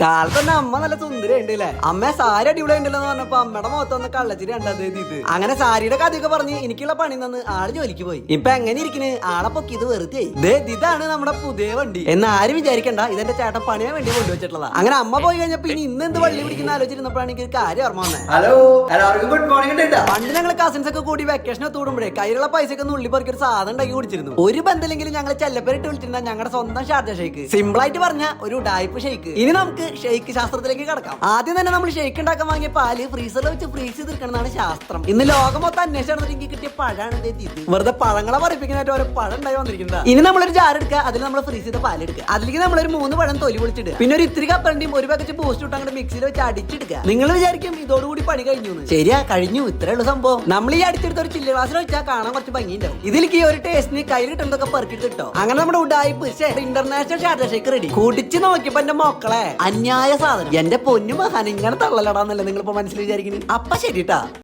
കാലത്തന്നെ അമ്മ നല്ല സുന്ദരി ഉണ്ടല്ലേ. അമ്മ സാരി അടിപൊളി ഉണ്ടല്ലോ പറഞ്ഞപ്പോ അമ്മയുടെ മുഖത്തൊന്ന് കള്ളച്ചിരി കണ്ടത് ഇത്. അങ്ങനെ സാരിയുടെ കഥയൊക്കെ പറഞ്ഞ് എനിക്കുള്ള പണി തന്ന് ആള് ജോലിക്ക് പോയി. ഇപ്പൊ എങ്ങനെ ഇരിക്കണ്? ആളെ പൊക്കി ഇത് വെറുതെ ഇതാണ് നമ്മുടെ പുതിയ വണ്ടി എന്ന് ആരും വിചാരിക്കണ്ട. ഇതെന്റെ ചേട്ടൻ പണിയാൻ വേണ്ടി കൊണ്ടുവച്ചിട്ടുള്ളതാ. അങ്ങനെ അമ്മ പോയി കഴിഞ്ഞപ്പോ ഇനി ഇന്ന് എന്ത് വള്ളി പിടിക്കുന്ന ആലോചിച്ചിരുന്നപ്പോഴാണ് എനിക്ക് കാര്യം ഓർമ്മ വന്നത്. ഹലോ എല്ലാവർക്കും ഗുഡ് മോർണിംഗ്. പണ്ട് ഞങ്ങൾ കസിൻസ് ഒക്കെ കൂടി വെക്കേഷൻ തൂടുമ്പോഴേ കയ്യിലുള്ള പൈസക്ക് ഉള്ളി പൊറുക്കി ഒരു സാധനം ഉണ്ടാക്കി കുടിച്ചിരുന്നു. ഒരു ബന്ധമില്ലെങ്കിലും ഞങ്ങൾ ചെല്ലപ്പേരിട്ട് വിളിച്ചിരുന്ന ഞങ്ങളുടെ സ്വന്തം ഷാർജ ഷെയ്ക്ക്. സിമ്പിൾ ആയിട്ട് പറഞ്ഞ ഒരു ഡായ്പ് ഷെയ്ക്ക്. ഇനി നമുക്ക് ഷെയ്ക്ക് ശാസ്ത്രത്തിലേക്ക് കടക്കാം. ആദ്യം തന്നെ നമ്മൾ ഷെയ്ക്ക് ഉണ്ടാക്കാൻ വാങ്ങിയ പാല് ഫ്രീസറിൽ വെച്ച് ഫ്രീസ് ചെയ്തിരിക്കണമെന്നാണ് ശാസ്ത്രം. ഇന്ന് ലോകം മൊത്തം അന്വേഷിച്ചു എനിക്ക് കിട്ടിയ പഴമാണ് ഇത്. വെറുതെ പഴങ്ങളെ പഠിപ്പിക്കാനായിട്ട് ഓരോ പഴം ഉണ്ടായി വന്നിരിക്കുന്നത്. ഇനി നമ്മളൊരു ജാർ എടുക്കുക, അതിൽ നമ്മൾ ഫ്രീസ് ചെയ്ത പാൽ എടുക്കുക. അതിലേക്ക് നമ്മളൊരു 3 പഴം തൊലി പൊളിച്ചിടുക. പിന്നെ ഒരു ഇത്തിരി കപ്പലണ്ടിയും ഒരു പാക്കറ്റ് ബൂസ്റ്റ് ഇട്ട് അങ്ങോട്ട് മിക്സിയിൽ വെച്ച് അടിച്ചെടുക്കുക. നിങ്ങൾ വിചാരിക്കും ഇതോടുകൂടി പണി കഴിഞ്ഞു. ശരിയാ, കഴിഞ്ഞു. ഇത്രേ ഉള്ളൂ സംഭവം. നമ്മൾ ഈ അടിച്ചെടുത്ത ഒരു ചില്ലി ഗ്ലാസ്സിൽ വെച്ചാൽ കാണാൻ കുറച്ച് ഭംഗിയുണ്ടാവും. ഇതിലേക്ക് ഈ ഒരു ടേസ്റ്റിന് കയ്യിൽ കിട്ടുന്നതൊക്കെ പെറുക്കിട്ട് കിട്ടോ. അങ്ങനെ നമ്മുടെ ഉഡായിപ്പ് ഇന്റർനാഷണൽ ഷാർജ ഷേക്ക് റെഡി. കുടിച്ച് നോക്കിയപ്പോ എന്റെ മക്കളെ അന്യായ സാധനം. എന്റെ പൊന്നു മഹാൻ ഇങ്ങനെ തള്ളലടാന്നല്ലേ നിങ്ങളിപ്പോ മനസ്സിൽ വിചാരിക്കുന്നത്. അപ്പൊ ശരിട്ടാ.